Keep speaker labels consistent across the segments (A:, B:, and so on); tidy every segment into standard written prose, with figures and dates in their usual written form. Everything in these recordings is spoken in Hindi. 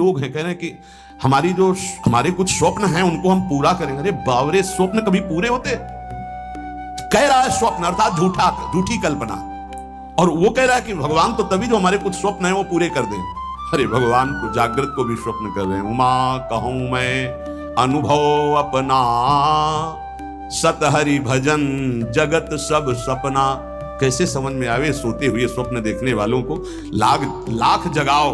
A: लोग हैं कह रहे हैं कि हमारे कुछ स्वप्न हैं उनको हम पूरा करेंगे। अरे बावरे, स्वप्न कभी पूरे होते? कह रहा है स्वप्न अर्थात झूठी कल्पना, और वो कह रहा है कि भगवान तो तभी जो हमारे कुछ स्वप्न हैं वो पूरे कर दें। अरे भगवान को जागृत को भी स्वप्न कर रहे हैं। उमा कहूं मैं अनुभव अपना, सत हरि भजन जगत सब सपना। कैसे समझ में आवे सोते हुए स्वप्न देखने वालों को? लाख जगाओ,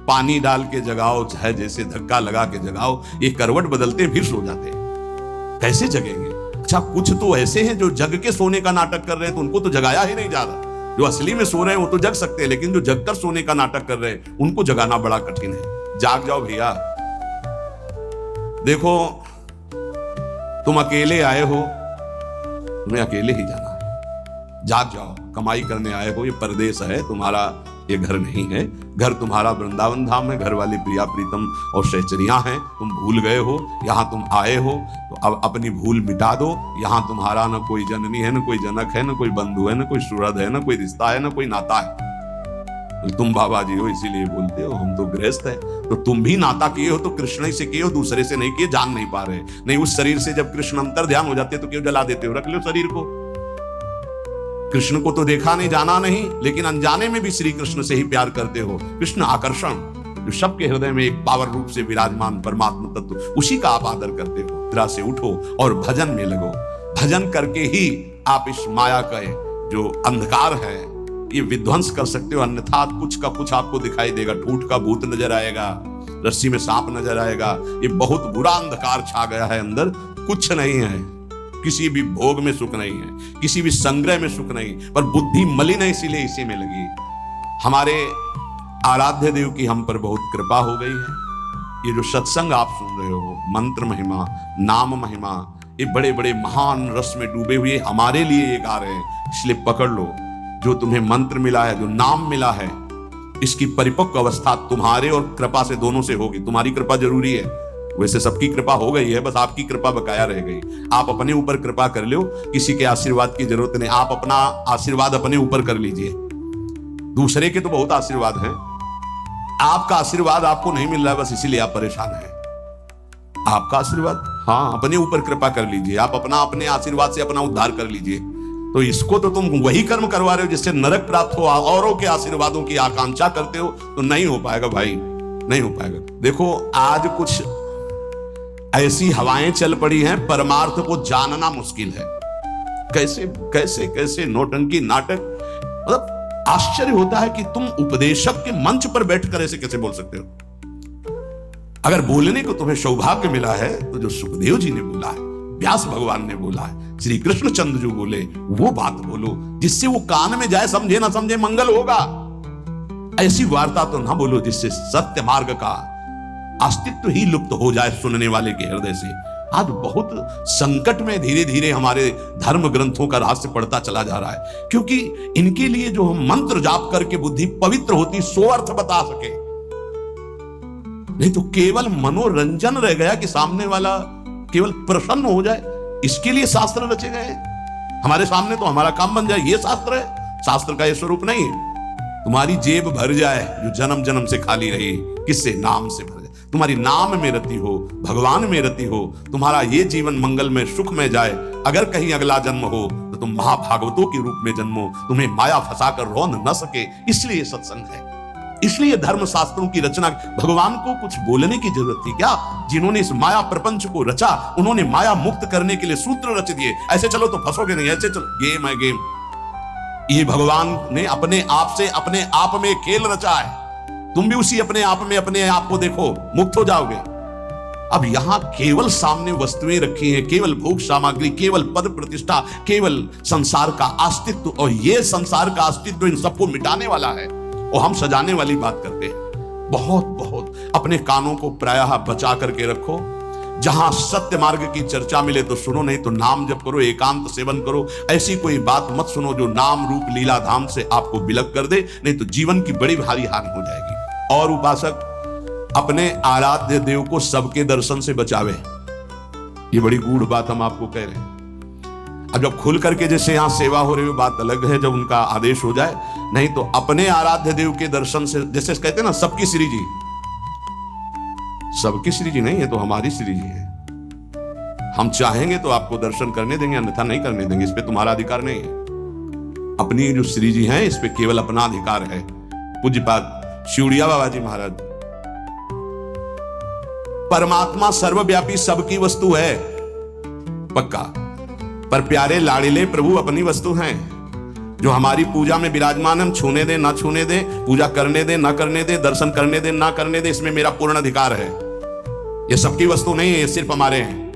A: पानी डाल के जगाओ, चाहे जैसे धक्का लगा के जगाओ, ये करवट बदलते फिर सो जाते हैं। कैसे जगेंगे? अच्छा, कुछ तो ऐसे हैं जो जग के सोने का नाटक कर रहे हैं, तो उनको तो जगाया ही नहीं जा रहा। जो असली में सो रहे हैं वो तो जग सकते हैं, लेकिन जो जगकर सोने का नाटक कर रहे हैं उनको जगाना बड़ा कठिन है। जाग जाओ भैया। देखो, तुम अकेले आए हो, तुम्हें अकेले ही जाना है। जाग जाओ, कमाई करने आए हो, ये परदेश है तुम्हारा, ये घर नहीं है। घर तुम्हारा वृंदावन धाम है, घर वाली प्रिया प्रीतम और सहचरियां हैं। तुम भूल गए हो, यहां तुम आए हो तो अब अपनी भूल मिटा दो। यहां तुम्हारा न कोई जननी है, न कोई जनक है, न कोई बंधु है, न कोई सुहृद है, न कोई रिश्ता है, न कोई नाता है। तो तुम बाबा जी हो इसीलिए बोलते हो, हम तो गृहस्थ है। तो तुम भी नाता किए हो तो कृष्ण ही से किए हो, दूसरे से नहीं किए, जान नहीं पा रहे। नहीं, उस शरीर से जब कृष्ण अंतर ध्यान हो जाते तो क्यों जला देते हो? रख लो शरीर को। कृष्ण को तो देखा नहीं, जाना नहीं, लेकिन अनजाने में भी श्री कृष्ण से ही प्यार करते हो। कृष्ण आकर्षण जो सबके हृदय में एक पावर रूप से विराजमान परमात्मा तत्व, उसी का आप आदर करते हो। निद्रा से उठो और भजन में लगो। भजन करके ही आप इस माया का जो अंधकार है ये विध्वंस कर सकते हो, अन्यथा कुछ का कुछ आपको दिखाई देगा। ठूठ का भूत नजर आएगा, रस्सी में सांप नजर आएगा। ये बहुत बुरा अंधकार छा गया है अंदर। कुछ नहीं है, किसी भी भोग में सुख नहीं है, किसी भी संग्रह में सुख नहीं, पर बुद्धि मलिन है, इसीलिए इसी में लगी। हमारे आराध्य देव की हम पर बहुत कृपा हो गई है। ये जो सत्संग आप सुन रहे हो, मंत्र महिमा, नाम महिमा, ये बड़े बड़े महान रस में डूबे हुए हमारे लिए ये गा रहे हैं। इसलिए पकड़ लो, जो तुम्हें मंत्र मिला है, जो नाम मिला है, इसकी परिपक्व अवस्था तुम्हारे और कृपा से दोनों से होगी। तुम्हारी कृपा जरूरी है, वैसे सबकी कृपा हो गई है, बस आपकी कृपा बकाया रह गई। आप अपने ऊपर कृपा कर लो, किसी के आशीर्वाद की जरूरत नहीं। आप अपना आशीर्वाद अपने ऊपर कर लीजिए। दूसरे के तो बहुत आशीर्वाद हैं, आपका आशीर्वाद आपको नहीं मिल रहा है, बस इसीलिए आप परेशान हैं। आपका आशीर्वाद, हाँ, अपने ऊपर कृपा कर लीजिए। आप अपने आशीर्वाद से अपना उद्धार कर लीजिए। तो इसको तो तुम वही कर्म करवा रहे हो जिससे नरक प्राप्त हो। औरों के आशीर्वादों की आकांक्षा करते हो तो नहीं हो पाएगा भाई, नहीं हो पाएगा। देखो, आज कुछ ऐसी हवाएं चल पड़ी हैं, परमार्थ को जानना मुश्किल है। कैसे कैसे कैसे नौटंकी नाटक, मतलब आश्चर्य होता है कि तुम उपदेशक के मंच पर बैठकर ऐसे कैसे बोल सकते हो। अगर बोलने को तुम्हें सौभाग्य मिला है तो जो सुखदेव जी ने बोला है, व्यास भगवान ने बोला है, श्री कृष्णचंद्र जो बोले, वो बात बोलो जिससे वो कान में जाए, समझे ना समझे मंगल होगा। ऐसी वार्ता तो ना बोलो जिससे सत्य मार्ग का अस्तित्व ही लुप्त हो जाए सुनने वाले के हृदय से। आज बहुत संकट में धीरे धीरे हमारे धर्म ग्रंथों का रहस्य पड़ता चला जा रहा है, क्योंकि इनके लिए जो हम मंत्र जाप करके बुद्धि पवित्र होती, सो अर्थ बता सके। नहीं तो केवल मनोरंजन रह गया कि सामने वाला केवल प्रसन्न हो जाए, इसके लिए शास्त्र रचे गए। हमारे सामने तो हमारा काम बन जाए, ये शास्त्र है। शास्त्र का ये स्वरूप नहीं है। तुम्हारी जेब भर जाए जो जन्म जन्म से खाली रही, किससे? नाम से भर जाए। तुम्हारी नाम में रति हो, भगवान में रति हो, तुम्हारा ये जीवन मंगल में सुख में जाए। अगर कहीं अगला जन्म हो तो तुम महाभागवतों के रूप में जन्मो, तुम्हें माया फंसाकर रोन न सके। इसलिए सत्संग है, इसलिए धर्म शास्त्रों की रचना। भगवान को कुछ बोलने की जरूरत थी क्या? जिन्होंने इस माया प्रपंच को रचा, उन्होंने माया मुक्त करने के लिए सूत्र रच दिए। ऐसे चलो तो फंसोगे नहीं, ऐसे चलो, गेम है गेम। ये भगवान ने अपने आप से अपने आप में खेल रचा है। तुम भी उसी अपने आप में अपने आप को देखो, मुक्त हो जाओगे। अब यहां केवल सामने वस्तुएं रखी हैं, केवल भोग सामग्री, केवल पद प्रतिष्ठा, केवल संसार का अस्तित्व, और ये संसार का अस्तित्व इन सबको मिटाने वाला है और हम सजाने वाली बात करते हैं। बहुत बहुत अपने कानों को प्रायः बचा करके रखो। जहां सत्य मार्ग की चर्चा मिले तो सुनो, नहीं तो नाम जप करो, एकांत सेवन करो। ऐसी कोई बात मत सुनो जो नाम रूप लीला धाम से आपको विलग कर दे, नहीं तो जीवन की बड़ी भारी हानि हो जाएगी। और उपासक अपने आराध्य देव को सबके दर्शन से बचावे, ये बड़ी गूढ़ बात हम आपको कह रहे हैं। अब जब खुल करके जैसे यहां सेवा हो रही हो बात अलग है, जब उनका आदेश हो जाए, नहीं तो अपने आराध्य देव के दर्शन से, जैसे कहते हैं ना सबकी श्री जी, सबकी श्री जी नहीं, ये तो हमारी श्री जी है। हम चाहेंगे तो आपको दर्शन करने देंगे, अन्यथा नहीं करने देंगे। इस पे तुम्हारा अधिकार नहीं है। अपनी जो श्री जी है इस पे केवल अपना अधिकार है। पूज्यपाद शिवड़िया बाबा जी महाराज, परमात्मा सर्वव्यापी सबकी वस्तु है पक्का, पर प्यारे लाड़िले प्रभु अपनी वस्तु हैं। जो हमारी पूजा में विराजमान, हम छूने दे ना छूने दे, पूजा करने दे ना करने दे, दर्शन करने दे ना करने दे, इसमें मेरा पूर्ण अधिकार है। ये सबकी वस्तु नहीं है, ये सिर्फ हमारे हैं।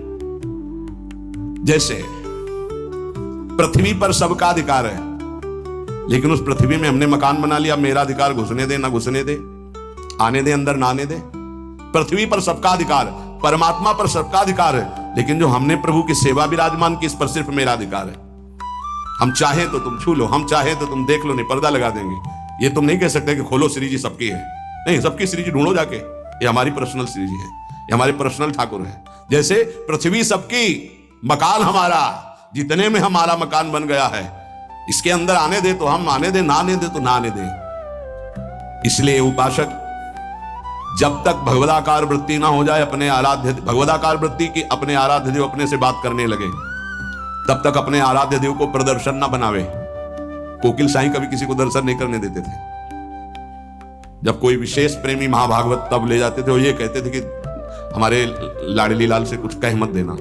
A: जैसे पृथ्वी पर सबका अधिकार है, लेकिन उस पृथ्वी में हमने मकान बना लिया, मेरा अधिकार घुसने दे ना घुसने दे, आने दे अंदर ना आने दे। पृथ्वी पर सबका अधिकार, परमात्मा पर सबका अधिकार है, लेकिन जो हमने प्रभु की सेवा विराजमान की, इस पर सिर्फ मेरा अधिकार है। हम चाहे तो तुम छू लो, हम चाहे तो तुम देख लो, नहीं पर्दा लगा देंगे। ये तुम नहीं कह सकते कि खोलो श्री जी सबकी है, नहीं, सबकी श्री जी ढूंढो जाके। ये हमारी पर्सनल श्री जी है, ये हमारे पर्सनल ठाकुर है। जैसे पृथ्वी सबकी, मकान हमारा, जितने में हमारा मकान बन गया है, इसके अंदर आने दे तो हम आने दे, ना आने दे तो ना आने दे। इसलिए उपासक जब तक भगवदाकार वृत्ति ना हो जाए, अपने आराध्य भगवदाकार वृत्ति की अपने आराध्य देव अपने से बात करने लगे, तब तक अपने आराध्य देव को प्रदर्शन ना बनावे। कोकिल साईं कभी किसी को दर्शन नहीं करने देते थे। जब कोई विशेष प्रेमी महाभागवत तब ले जाते थे, वो ये कहते थे कि हमारे लाडली लाल से कुछ कह मत देना,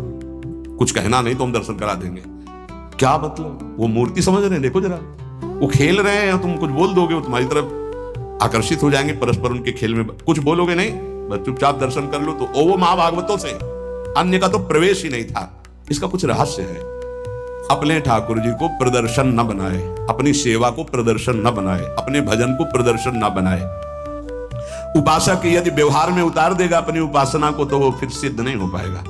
A: कुछ कहना नहीं तो हम दर्शन करा देंगे। क्या मतलब? वो मूर्ति समझ रहे हैं, देखो जरा, वो खेल रहे हैं, तुम कुछ बोल दोगे वो तुम्हारी तरफ आकर्षित हो जाएंगे, परस्पर उनके खेल में कुछ बोलोगे नहीं, बस चुपचाप दर्शन कर लो। तो वो महाभागवतों से अन्य का तो प्रवेश ही नहीं था। इसका कुछ रहस्य है। अपने ठाकुर जी को प्रदर्शन न बनाए, अपनी सेवा को प्रदर्शन न बनाए, अपने भजन को प्रदर्शन न बनाए। उपासक यदि व्यवहार में उतार देगा अपनी उपासना को, तो वो फिर सिद्ध नहीं हो पाएगा।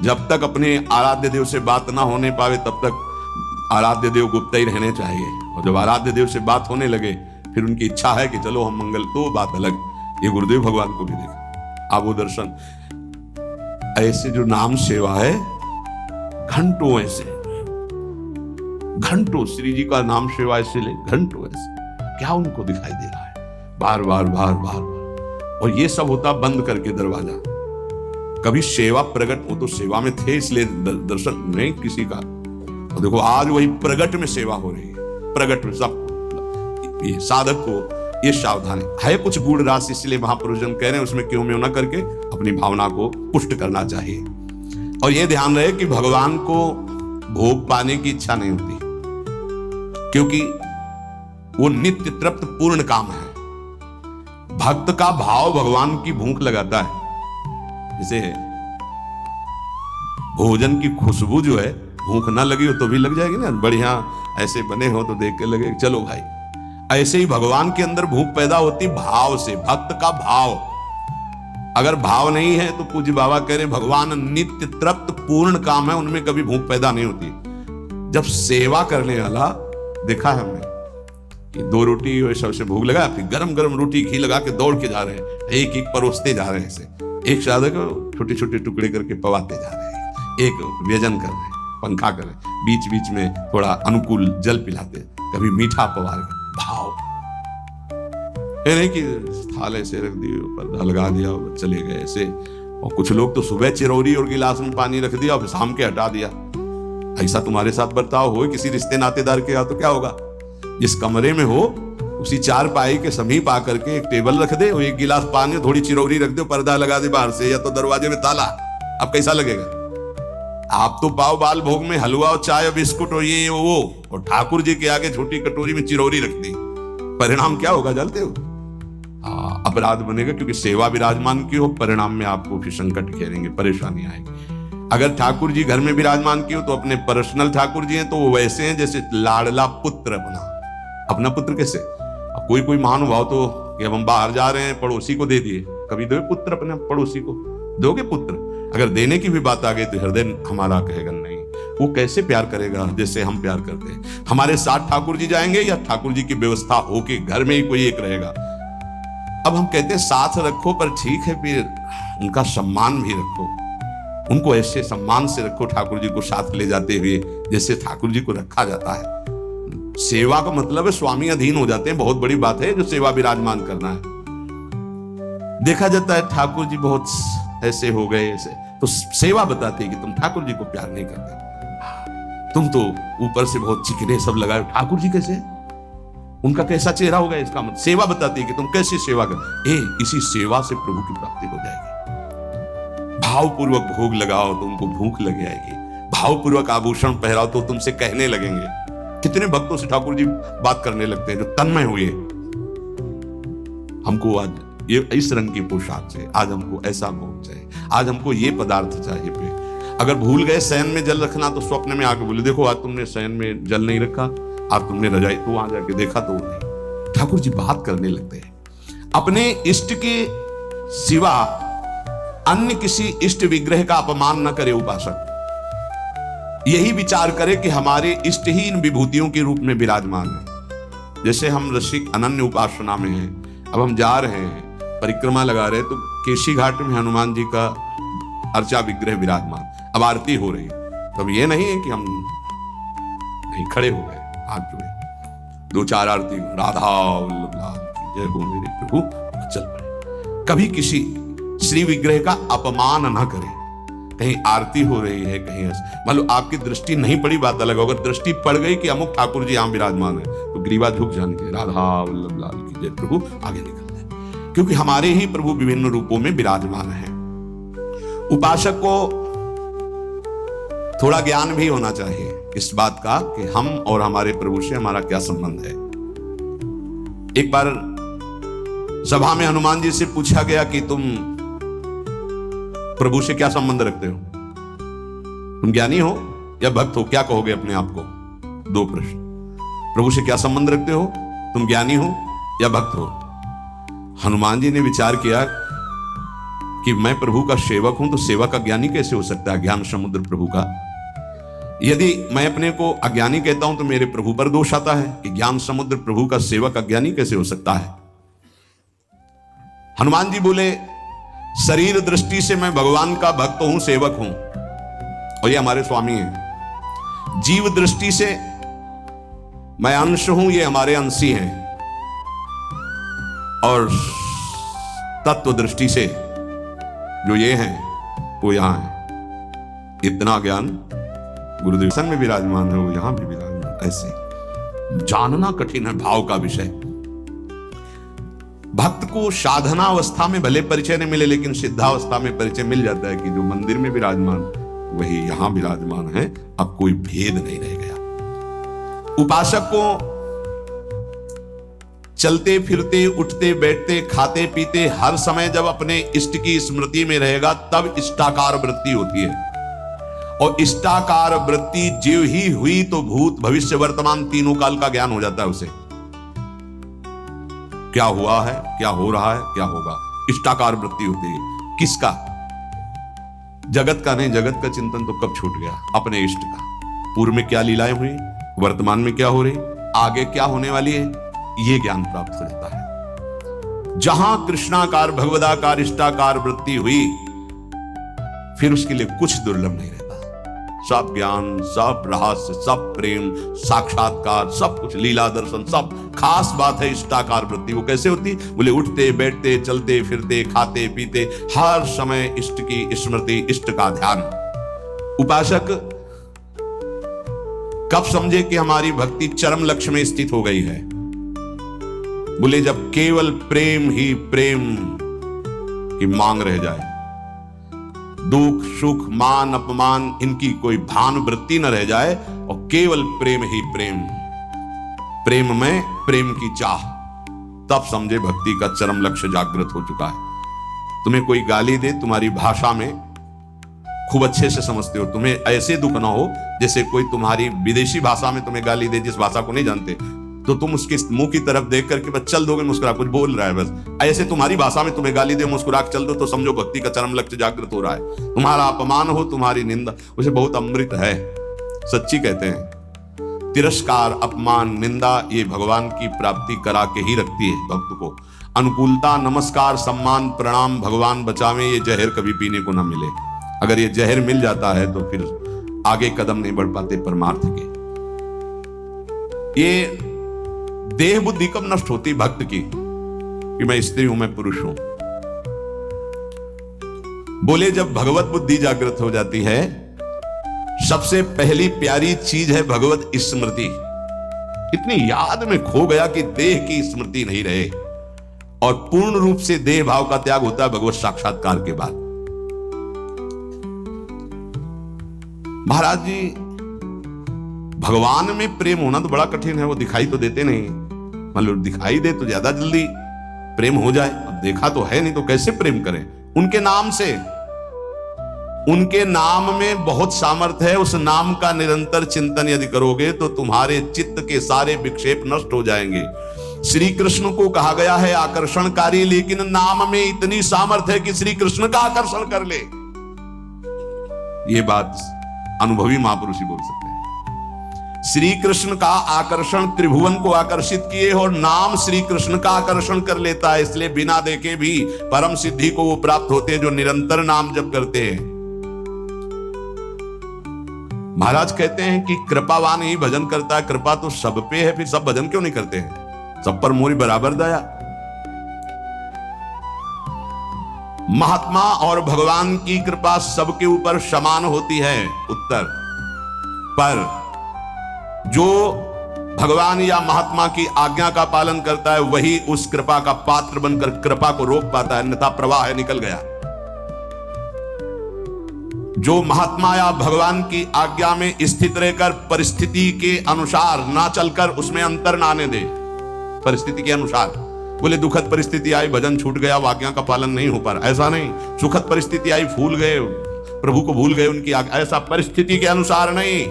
A: जब तक अपने आराध्य देव से बात ना होने पावे, तब तक आराध्य देव गुप्त ही रहने चाहिए। और जब आराध्य देव से बात होने लगे, फिर उनकी इच्छा है कि चलो हम मंगल, तो बात अलग। ये गुरुदेव भगवान को भी देखा, आप वो दर्शन। ऐसे जो नाम सेवा है, घंटों ऐसे, घंटों श्री जी का नाम सेवा ऐसे ले, घंटों ऐसे, क्या उनको दिखाई दे रहा है? बार बार बार बार बार। और ये सब होता बंद करके दरवाजा। कभी सेवा प्रकट, वो तो सेवा में थे इसलिए दर्शन नहीं किसी का। और देखो आज वही प्रकट में सेवा हो रही है, प्रकट में सब। ये साधक को ये सावधानी है, कुछ गूढ़ राशि, इसलिए महापुरुष जन कह रहे हैं उसमें क्यों में न करके अपनी भावना को पुष्ट करना चाहिए। और ये ध्यान रहे कि भगवान को भोग पाने की इच्छा नहीं होती, क्योंकि वो नित्य तृप्त पूर्ण काम है। भक्त का भाव भगवान की भूख लगाता है। जैसे भोजन की खुशबू जो है, भूख ना लगी हो तो भी लग जाएगी ना, बढ़िया ऐसे बने हो तो देख के लगे चलो भाई। ऐसे ही भगवान के अंदर भूख पैदा होती भाव से, भक्त का भाव। अगर भाव नहीं है तो पूज्य बाबा कह रहे भगवान नित्य तृप्त पूर्ण काम है, उनमें कभी भूख पैदा नहीं होती। जब सेवा करने वाला देखा है हमने कि 2 रोटी वैसे से भूख लगा, फिर गरम गरम रोटी घी लगा के दौड़ के जा रहे हैं, एक एक परोसते जा रहे हैं। ऐसे एक साधक छोटे छोटे टुकड़े करके पवाते जा रहे हैं, एक व्यजन कर रहे हैं, पंखा कर रहे हैं, बीच बीच में थोड़ा अनुकूल जल पिलाते, कभी मीठा पवा रहे। भाव ये नहीं कि थाल ऐसे रख दिए, पर्दा लगा दिया और चले गए ऐसे। और कुछ लोग तो सुबह चिरौरी और गिलास में पानी रख दिया और शाम के हटा दिया। ऐसा तुम्हारे साथ बर्ताव हो किसी रिश्ते नातेदार के यहाँ तो क्या होगा? जिस कमरे में हो उसी चारपाई के समीप आकर के एक टेबल रख दे, और एक गिलास पानी, थोड़ी चिरौरी रख दे, पर्दा लगा दे बाहर से, या तो दरवाजे में ताला। अब कैसा लगेगा? आप तो पाव बाल भोग में हलवा और चाय और बिस्कुट और ये वो, और ठाकुर जी के आगे छोटी कटोरी में चिरौरी रख दी। परिणाम क्या होगा जानते हो? अपराध बनेगा, क्योंकि सेवा विराजमान की हो, परिणाम में आपको फिर संकट घेरेंगे, परेशानी आएगी। अगर ठाकुर जी घर में विराजमान की हो तो अपने पर्सनल ठाकुर जी हैं, तो वो वैसे हैं जैसे लाडला पुत्र अपना पुत्र। कैसे? अब कोई महानुभाव तो कि अब हम बाहर जा रहे हैं, पड़ोसी को दे दिए, कभी दोगे पुत्र अपने पड़ोसी को? दोगे पुत्र? अगर देने की भी बात आ गई तो हृदय हमारा कहेगा नहीं। वो कैसे प्यार करेगा जैसे हम प्यार करते हैं? हमारे साथ ठाकुर जी जाएंगे या ठाकुर जी की व्यवस्था हो कि घर में ही कोई एक रहेगा? अब हम कहते हैं साथ रखो, पर ठीक है, फिर उनका सम्मान भी रखो, उनको ऐसे सम्मान से रखो ठाकुर जी को साथ ले जाते हुए जैसे ठाकुर जी को रखा जाता है। सेवा का मतलब है स्वामी अधीन हो जाते हैं, बहुत बड़ी बात है जो सेवा विराजमान करना है। देखा जाता है ठाकुर जी बहुत ऐसे हो गए, ऐसे, तो सेवा बताती है कि तुम ठाकुर जी को प्यार नहीं करते, तुम तो ऊपर से बहुत चिकने सब लगाए, ठाकुर जी कैसे, उनका कैसा चेहरा होगा, इसका मतलब सेवा बताती है कि तुम कैसे सेवा कर, इसी सेवा से प्रभु की प्राप्ति हो जाएगी। भावपूर्वक भोग लगाओ तो उनको भूख लग जाएगी, भावपूर्वक आभूषण पहराओ तो तुमसे कहने लगेंगे। कितने भक्तों से ठाकुर जी बात करने लगते हैं जो तन्मय हुए, हमको आज ये इस रंग की पोशाक चाहिए, आज हमको ऐसा भोग चाहिए, आज हमको ये पदार्थ चाहिए पे। अगर भूल गए शयन में जल रखना तो स्वप्न में आके बोले देखो आज तुमने शयन में जल नहीं रखा, आज तुमने रजाई, तो वहां जाके देखा तो नहीं। ठाकुर जी बात करने लगते हैं। अपने इष्ट के सिवा अन्य किसी इष्ट विग्रह का अपमान न करे उपासक, यही विचार करे कि हमारे इष्ट ही इन विभूतियों के रूप में विराजमान है। जैसे हम रसिक अनन्य उपासना में हैं, अब हम जा रहे हैं परिक्रमा लगा रहे हैं तो केशी घाट में हनुमान जी का अर्चा विग्रह विराजमान, अब आरती हो रही है, तो अब ये नहीं है कि हम नहीं खड़े हो गए, हाथ जुड़े, दो चार आरती, राधा वल्लभ लाल की जय हो मेरे प्रभु, चल पड़े। कभी किसी श्री विग्रह का अपमान न करे, कहीं आरती हो रही है, कहीं मान लो आपकी दृष्टि नहीं पड़ी बात अलग, अगर दृष्टि पड़ गई कि अमुक ठाकुर जी यहां विराजमान है तो ग्रीवा झुक जाने के, राधा वल्लभ लाल की जय प्रभु, आगे निकल जाए, क्योंकि हमारे ही प्रभु विभिन्न रूपों में विराजमान है। उपासक को थोड़ा ज्ञान भी होना चाहिए इस बात का कि हम और हमारे प्रभु से हमारा क्या संबंध है। एक बार सभा में हनुमान जी से पूछा गया कि तुम प्रभु से क्या संबंध रखते हो, तुम ज्ञानी हो या भक्त हो, क्या कहोगे अपने आप को? दो प्रश्न। प्रभु से क्या संबंध रखते हो, तुम ज्ञानी हो या भक्त हो? हनुमान जी ने विचार किया कि मैं प्रभु का सेवक हूं तो सेवा का ज्ञानी कैसे हो सकता है, ज्ञान समुद्र प्रभु का। यदि मैं अपने को अज्ञानी कहता हूं तो मेरे प्रभु पर दोष आता है कि ज्ञान समुद्र प्रभु का सेवक अज्ञानी कैसे हो सकता है। हनुमान जी बोले शरीर दृष्टि से मैं भगवान का भक्त हूं, सेवक हूं, और ये हमारे स्वामी हैं। जीव दृष्टि से मैं अंश हूं, ये हमारे अंशी हैं, और तत्व दृष्टि से जो ये हैं वो यहां है। इतना ज्ञान गुरुदेव सन में विराजमान है, वो यहां भी विराजमान। ऐसे जानना कठिन है भाव का विषय। भक्त को साधना अवस्था में भले परिचय नहीं मिले, लेकिन सिद्धावस्था में परिचय मिल जाता है कि जो मंदिर में विराजमान वही यहां विराजमान है, अब कोई भेद नहीं रह गया। उपासक को चलते फिरते उठते बैठते खाते पीते हर समय जब अपने इष्ट की स्मृति में रहेगा तब इष्टाकार वृत्ति होती है, और इष्टाकार वृत्ति जीव ही हुई तो भूत भविष्य वर्तमान तीनों काल का ज्ञान हो जाता है उसे। क्या हुआ है, क्या हो रहा है, क्या होगा, इष्टाकार वृत्ति होती है। किसका? जगत का नहीं, जगत का चिंतन तो कब छूट गया, अपने इष्ट का। पूर्व में क्या लीलाएं हुई, वर्तमान में क्या हो रही, आगे क्या होने वाली है, ये ज्ञान प्राप्त हो जाता है। जहां कृष्णाकार भगवदाकार इष्टाकार वृत्ति हुई फिर उसके लिए कुछ दुर्लभ नहीं रहता। सब ज्ञान, सब रहस्य, सब प्रेम, साक्षात्कार, सब कुछ लीला दर्शन, सब खास बात है इष्टाकार वृत्ति। वो कैसे होती? बोले उठते बैठते चलते फिरते खाते पीते हर समय इष्ट की स्मृति, इष्ट का ध्यान। उपासक कब समझे कि हमारी भक्ति चरम लक्ष्य में स्थित हो गई है? बोले जब केवल प्रेम ही प्रेम की मांग रह जाए, दुख सुख मान अपमान इनकी कोई भान वृत्ति न रह जाए, और केवल प्रेम ही प्रेम, प्रेम में प्रेम की चाह, तब समझे भक्ति का चरम लक्ष्य जागृत हो चुका है। तुम्हें कोई गाली दे, तुम्हारी भाषा में खूब अच्छे से समझते हो, तुम्हें ऐसे दुख ना हो जैसे कोई तुम्हारी विदेशी भाषा में तुम्हें गाली दे, जिस भाषा को नहीं जानते, तो तुम उसके मुंह की तरफ देख करके बस चल दोगे, मुस्कुरा, कुछ बोल रहा है बस, ऐसे तुम्हारी भाषा में तुम्हें गाली दे मुस्कुरा के चल दो तो समझो भक्ति का चरम लक्ष्य जागृत हो रहा है। तुम्हारा अपमान हो, तुम्हारी निंदा, उसे बहुत अमृत है। सच्ची कहते हैं तिरस्कार अपमान निंदा ये भगवान की प्राप्ति करा के ही रखती है भक्त को। अनुकूलता नमस्कार सम्मान प्रणाम भगवान बचावे, ये जहर कभी पीने को ना मिले। अगर ये जहर मिल जाता है तो फिर आगे कदम नहीं बढ़ पाते परमार्थ के। ये देह बुद्धि कब नष्ट होती भक्त की कि मैं स्त्री हूं, मैं पुरुष हूं। बोले जब भगवत बुद्धि जागृत हो जाती है, सबसे पहली प्यारी चीज है भगवत स्मृति। इतनी याद में खो गया कि देह की स्मृति नहीं रहे, और पूर्ण रूप से देह भाव का त्याग होता है भगवत साक्षात्कार के बाद। महाराज जी, भगवान में प्रेम होना तो बड़ा कठिन है, वो दिखाई तो देते नहीं। मतलब दिखाई दे तो ज्यादा जल्दी प्रेम हो जाए, अब देखा तो है नहीं तो कैसे प्रेम करें उनके नाम से। उनके नाम में बहुत सामर्थ्य है, उस नाम का निरंतर चिंतन यदि करोगे तो तुम्हारे चित्त के सारे विक्षेप नष्ट हो जाएंगे। श्री कृष्ण को कहा गया है आकर्षणकारी, लेकिन नाम में इतनी सामर्थ्य है कि श्री कृष्ण का आकर्षण कर ले। ये बात अनुभवी महापुरुष ही बोल सकते हैं। श्री कृष्ण का आकर्षण त्रिभुवन को आकर्षित किए, और नाम श्री कृष्ण का आकर्षण कर लेता है। इसलिए बिना देखे भी परम सिद्धि को वो प्राप्त होते हैं जो निरंतर नाम जप करते हैं। महाराज कहते हैं कि कृपावान ही भजन करता है। कृपा तो सब पे है, फिर सब भजन क्यों नहीं करते हैं? सब पर मोरी बराबर दया। महात्मा और भगवान की कृपा सबके ऊपर समान होती है। उत्तर पर जो भगवान या महात्मा की आज्ञा का पालन करता है वही उस कृपा का पात्र बनकर कृपा को रोक पाता है, अन्यथा प्रवाह है निकल गया। जो महात्मा या भगवान की आज्ञा में स्थित रहकर परिस्थिति के अनुसार ना चलकर उसमें अंतर ना आने दे, परिस्थिति के अनुसार। बोले दुखद परिस्थिति आई, भजन छूट गया, आज्ञा का पालन नहीं हो पा रहा, ऐसा नहीं। सुखद परिस्थिति आई, भूल गए, प्रभु को भूल गए उनकी आज्ञा, ऐसा परिस्थिति के अनुसार नहीं।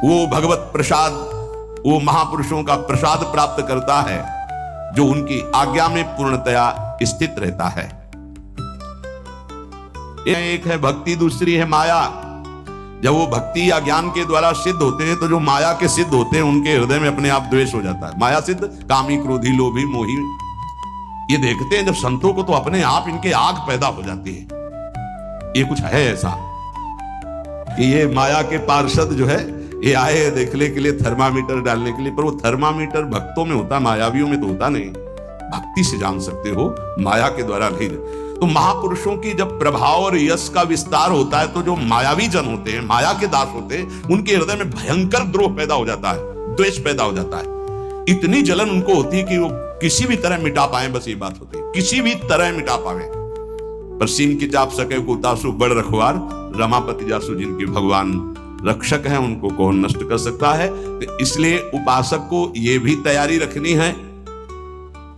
A: वो भगवत प्रसाद, वो महापुरुषों का प्रसाद प्राप्त करता है जो उनकी आज्ञा में पूर्णतया स्थित रहता है। एक है भक्ति, दूसरी है माया। जब वो भक्ति या ज्ञान के द्वारा सिद्ध होते हैं तो जो माया के सिद्ध होते हैं उनके हृदय में अपने आप द्वेष हो जाता है। माया सिद्ध कामी, क्रोधी, लोभी, मोही, ये देखते हैं जब संतों को तो अपने आप इनके आग पैदा हो जाती है। ये कुछ है ऐसा कि ये माया के पार्षद जो है ये आए देखने के लिए, थर्मामीटर डालने के लिए, पर वो थर्मामीटर भक्तों में होता, मायावियों में तो होता नहीं। भक्ति से जान सकते हो, माया के द्वारा नहीं। तो महापुरुषों की जब प्रभाव और यश का विस्तार होता है तो जो मायावी जन होते हैं, माया के दास होते हैं, उनके हृदय में भयंकर द्रोह पैदा हो जाता है, द्वेष पैदा हो जाता है। इतनी जलन उनको होती है कि वो किसी भी तरह मिटा पाए, बस ये बात होती है, किसी भी तरह मिटा पावे। पर सीम की चाप सके को उतासु बड़ रखवार, रमापति जासु जिनके भगवान रक्षक हैं उनको कौन नष्ट कर सकता है। तो इसलिए उपासक को यह भी तैयारी रखनी है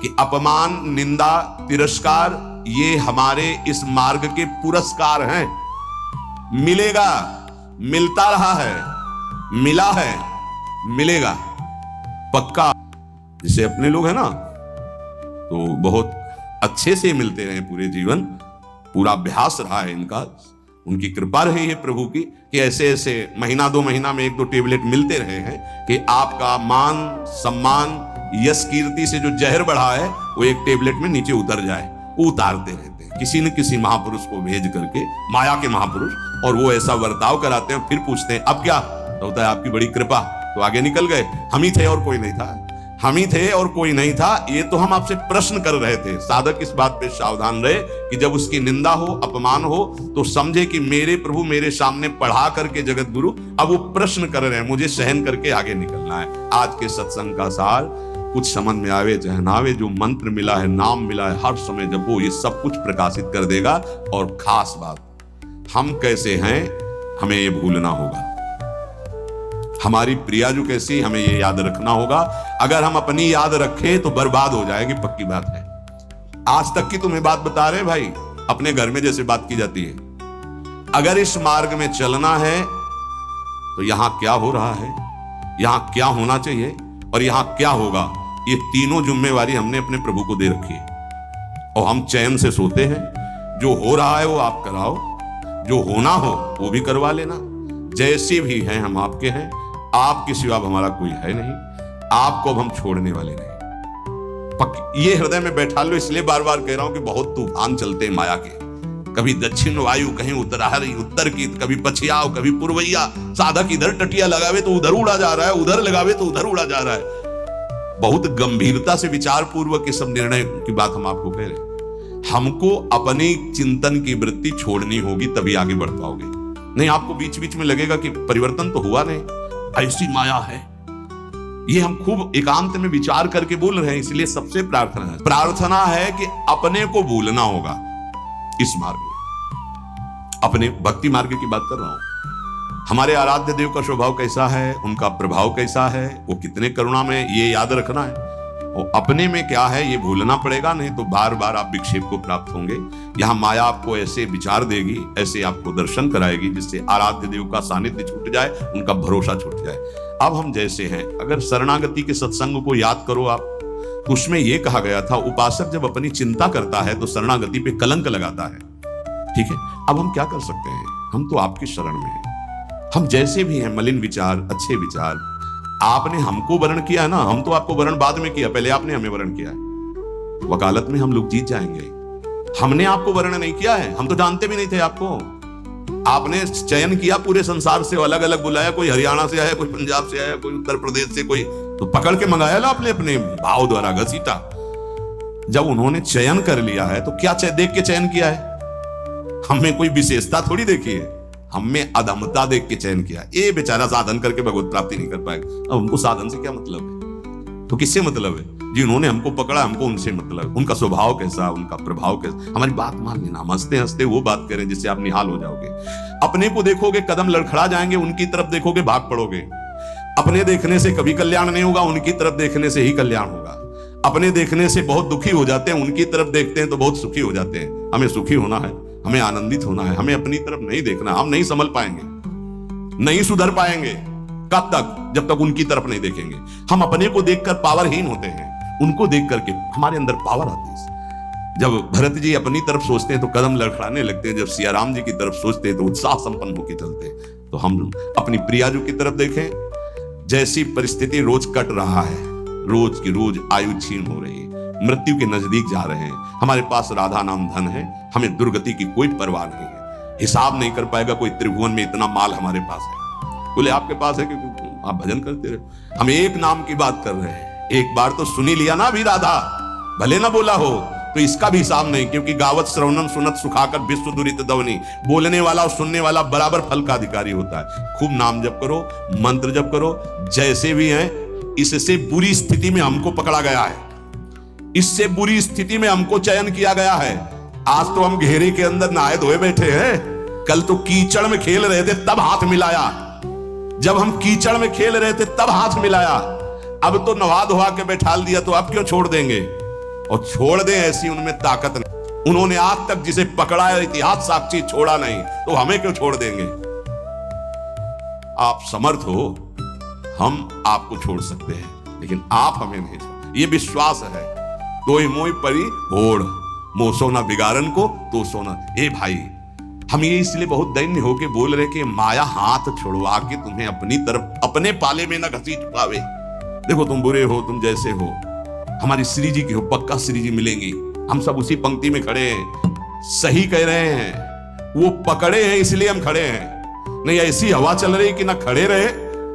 A: कि अपमान, निंदा, तिरस्कार ये हमारे इस मार्ग के पुरस्कार हैं। मिलेगा, मिलता रहा है, मिला है, मिलेगा पक्का। जैसे अपने लोग हैं ना, तो बहुत अच्छे से मिलते रहे पूरे जीवन, पूरा अभ्यास रहा है इनका, उनकी कृपा रही है प्रभु की कि ऐसे ऐसे महीना 2 महीना में 1-2 टेबलेट मिलते रहे हैं कि आपका मान, सम्मान, यश, कीर्ति से जो जहर बढ़ा है वो एक टेबलेट में नीचे उतर जाए। वो उतारते रहते हैं किसी न किसी महापुरुष को भेज करके, माया के महापुरुष, और वो ऐसा बर्ताव कराते हैं। फिर पूछते हैं अब क्या, तो होता है आपकी बड़ी कृपा, तो आगे निकल गए, हम ही थे और कोई नहीं था, हम ही थे और कोई नहीं था। ये तो हम आपसे प्रश्न कर रहे थे। साधक इस बात पे सावधान रहे कि जब उसकी निंदा हो, अपमान हो, तो समझे कि मेरे प्रभु मेरे सामने पढ़ा करके जगत गुरु अब वो प्रश्न कर रहे हैं, मुझे सहन करके आगे निकलना है। आज के सत्संग का सार, कुछ समझ में आवे चाहे ना आवे, जो मंत्र मिला है, नाम मिला है, हर समय जब वो ये सब कुछ प्रकाशित कर देगा। और खास बात, हम कैसे हैं हमें ये भूलना होगा, हमारी प्रिया जो कैसी हमें ये याद रखना होगा। अगर हम अपनी याद रखें तो बर्बाद हो जाएगी, पक्की बात है। आज तक की तुम्हें बात बता रहे भाई, अपने घर में जैसे बात की जाती है। अगर इस मार्ग में चलना है तो यहां क्या हो रहा है, यहां क्या होना चाहिए और यहां क्या होगा, ये तीनों जिम्मेवारी हमने अपने प्रभु को दे रखी है। और हम चैन से सोते हैं। जो हो रहा है वो आप कराओ, जो होना हो वो भी करवा लेना। जैसे भी हैं हम आपके हैं, आपके सिवा हमारा कोई है नहीं, आपको हम छोड़ने वाले नहीं। ये हृदय में बैठा लो। इसलिए बार बार कह रहा हूं कि बहुत तूफान चलते हैं माया के, कभी दक्षिण वायु, कहीं उत्तर की, कभी पछियाव, कभी पूर्वैया। साधक इधर टटिया लगावे तो उधर उड़ा जा रहा है, उधर लगावे तो उधर उड़ा जा रहा है। बहुत गंभीरता से विचार पूर्वक ये सब निर्णय की बात हम आपको कह रहे हैं। हमको अपने चिंतन की वृत्ति छोड़नी होगी, तभी आगे बढ़ पाओगे। नहीं, आपको बीच बीच में लगेगा कि परिवर्तन तो हुआ नहीं, ऐसी माया है। ये हम खूब एकांत में विचार करके बोल रहे हैं, इसलिए सबसे प्रार्थना है कि अपने को भूलना होगा इस मार्ग में। अपने भक्ति मार्ग की बात कर रहा हूं। हमारे आराध्य देव का स्वभाव कैसा है, उनका प्रभाव कैसा है, वो कितने करुणा में, ये याद रखना है। और अपने में क्या है ये भूलना पड़ेगा, नहीं तो बार बार आप विक्षेप को प्राप्त होंगे। यहां माया आपको ऐसे विचार देगी, ऐसे आपको दर्शन कराएगी जिससे आराध्य देव का सानिध्य छूट जाए, उनका भरोसा छूट जाए। अब हम जैसे हैं, अगर शरणागति के सत्संग को याद करो आप, तो उसमें यह कहा गया था, उपासक जब अपनी चिंता करता है तो शरणागति पे कलंक लगाता है। ठीक है, अब हम क्या कर सकते हैं, हम तो आपकी शरण में हैं। हम जैसे भी हैं, मलिन विचार, अच्छे विचार, आपने हमको वर्ण किया है ना, हम तो आपको वर्ण बाद में किया, पहले आपने हमें वर्ण किया है। वकालत में हम लोग जीत जाएंगे। हमने आपको वर्ण नहीं किया है, हम तो जानते भी नहीं थे आपको। आपने चयन किया पूरे संसार से, अलग अलग बुलाया, कोई हरियाणा से आया, कोई पंजाब से आया, कोई उत्तर प्रदेश से, कोई तो पकड़ के मंगाया ना आपने अपने भाव द्वारा घसीटा। जब उन्होंने चयन कर लिया है तो क्या देख के चयन किया है? हमें कोई विशेषता थोड़ी देखी है, हमें अधमता देख के चयन किया। ये बेचारा साधन करके भगवत प्राप्ति नहीं कर पाएगा, अब हमको साधन से क्या मतलब है? तो किससे मतलब है? जिन्होंने हमको पकड़ा, हमको उनसे मतलब। उनका स्वभाव कैसा, उनका प्रभाव कैसा, हमारी बात मान लेना, हंसते हंसते वो बात करें जिससे आप निहाल हो जाओगे। अपने को देखोगे कदम लड़खड़ा जाएंगे, उनकी तरफ देखोगे भाग पड़ोगे। अपने देखने से कभी कल्याण नहीं होगा, उनकी तरफ देखने से ही कल्याण होगा। अपने देखने से बहुत दुखी हो जाते हैं, उनकी तरफ देखते हैं तो बहुत सुखी हो जाते हैं। हमें सुखी होना है, हमें आनंदित होना है, हमें अपनी तरफ नहीं देखना। हम नहीं संभल पाएंगे, नहीं सुधर पाएंगे। कब तक? जब तक उनकी तरफ नहीं देखेंगे। हम अपने को देखकर पावरहीन होते हैं, उनको देख करके हमारे अंदर पावर आती है। जब भरत जी अपनी तरफ सोचते हैं तो कदम लड़खड़ाने लगते हैं, जब सिया राम जी की तरफ सोचते हैं तो उत्साह संपन्न होकर चलते हैं। तो हम अपनी प्रियाजू की तरफ देखें। जैसी परिस्थिति रोज कट रहा है, रोज की रोज आयु क्षीण हो रही है, मृत्यु के नजदीक जा रहे हैं, हमारे पास राधा नाम धन है, हमें दुर्गति की कोई परवाह नहीं है। हिसाब नहीं कर पाएगा कोई त्रिभुवन में इतना माल हमारे पास है। बोले आपके पास है कि आप भजन करते रहे। हम एक नाम की बात कर रहे हैं, एक बार तो सुनी लिया ना अभी राधा, भले ना बोला हो तो इसका भी हिसाब नहीं, क्योंकि गावत श्रवणम सुनत सुखाकर विश्व दुरित दवनी, बोलने वाला और सुनने वाला बराबर फल का अधिकारी होता है। खूब नाम जप करो, मंत्र जप करो, जैसे भी हैं। इससे बुरी स्थिति में हमको पकड़ा गया है, इससे बुरी स्थिति में हमको चयन किया गया है। आज तो हम घेरे के अंदर नहाए धोए बैठे हैं, कल तो कीचड़ में खेल रहे थे तब हाथ मिलाया। जब हम कीचड़ में खेल रहे थे तब हाथ मिलाया, अब तो नवा धोवा के बैठा दिया, तो अब क्यों छोड़ देंगे? और छोड़ दे ऐसी उनमें ताकत नहीं। उन्होंने आज तक जिसे पकड़ा है, इतिहास साक्षी, छोड़ा नहीं, तो हमें क्यों छोड़ देंगे? आप समर्थ हो, हम आपको छोड़ सकते हैं, लेकिन आप हमें नहीं छोड़। ये विश्वास है। तो मोई परी होड़, मो सोना बिगाड़न को तो सोना। ए भाई, हम ये इसलिए बहुत दैन्य होके बोल रहे कि माया हाथ छुड़वा के तुम्हें अपनी तरफ, अपने पाले में ना घसीट पावे। देखो तुम बुरे हो, तुम जैसे हो, हमारी श्री जी की हो, पक्का श्री जी मिलेंगी। हम सब उसी पंक्ति में खड़े हैं। सही कह रहे हैं, वो पकड़े हैं इसलिए हम खड़े हैं। नहीं ऐसी हवा चल रही कि ना खड़े रहे,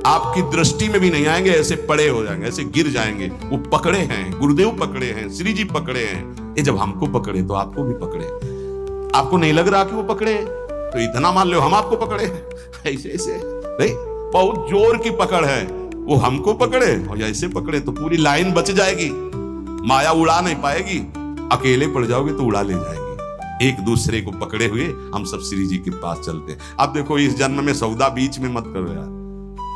A: आपकी दृष्टि में भी नहीं आएंगे, ऐसे पड़े हो जाएंगे, ऐसे गिर जाएंगे। वो पकड़े हैं, गुरुदेव पकड़े हैं, श्री जी पकड़े हैं। ये जब हमको पकड़े तो आपको भी पकड़े। आपको नहीं लग रहा कि वो पकड़े, तो इतना मान लो हम आपको पकड़े। ऐसे ऐसे नहीं, बहुत जोर की पकड़ है। वो हमको पकड़े और ऐसे पकड़े तो पूरी लाइन बच जाएगी, माया उड़ा नहीं पाएगी। अकेले पड़ जाओगे तो उड़ा ले जाएगी। एक दूसरे को पकड़े हुए हम सब श्री जी के पास चलते हैं। अब देखो, इस जन्म में सौदा बीच में मत करो यार,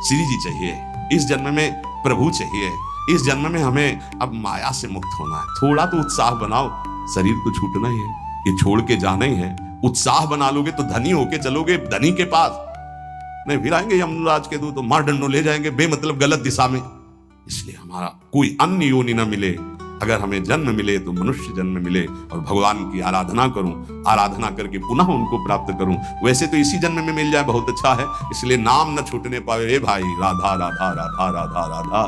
A: श्री जी चाहिए। इस जन्म में प्रभु चाहिए। इस जन्म में हमें अब माया से मुक्त होना है। थोड़ा तो उत्साह बनाओ, शरीर तो छूटना ही है, ये छोड़ के जाना ही है। उत्साह बना लोगे तो धनी होके चलोगे धनी के पास, नहीं फिर आएंगे यमराज के दूत तो मार डंडो ले जाएंगे बेमतलब गलत दिशा में। इसलिए हमारा कोई अन्य योनि न मिले। अगर हमें जन्म मिले तो मनुष्य जन्म मिले और भगवान की आराधना करूं, आराधना करके पुनः उनको प्राप्त करूं। वैसे तो इसी जन्म में मिल जाए बहुत अच्छा है, इसलिए नाम न छूटने पावे। हे भाई, राधा राधा राधा राधा राधा।